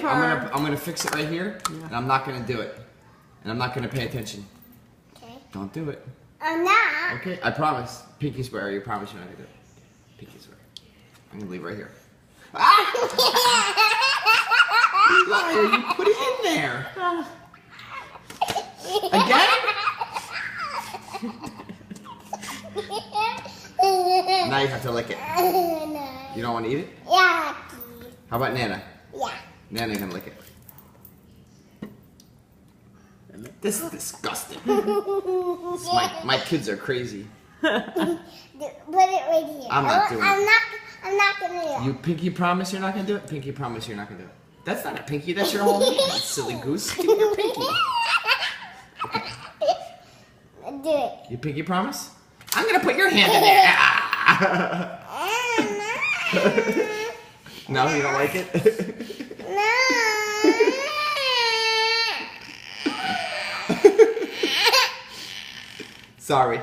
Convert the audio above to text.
I'm gonna fix it right here, and I'm not gonna do it, and I'm not gonna pay attention. Okay. Don't do it. I'm not. Okay, I promise. Pinky swear. You promise you're not gonna do it. Pinky swear. I'm gonna leave right here. Ah! You liar! You put it in there. Again? Now you have to lick it. No. You don't want to eat it? Yeah. How about Nana? Yeah. Nana can lick it. This is disgusting. My kids are crazy. Put it right here. I'm not doing it. I'm not gonna do it. You pinky promise you're not gonna do it? Pinky promise you're not gonna do it. That's not a pinky, that's your whole hand, you silly goose. Give me your pinky. Do it. You pinky promise? I'm gonna put your hand in there. No, you don't like it? No. Sorry.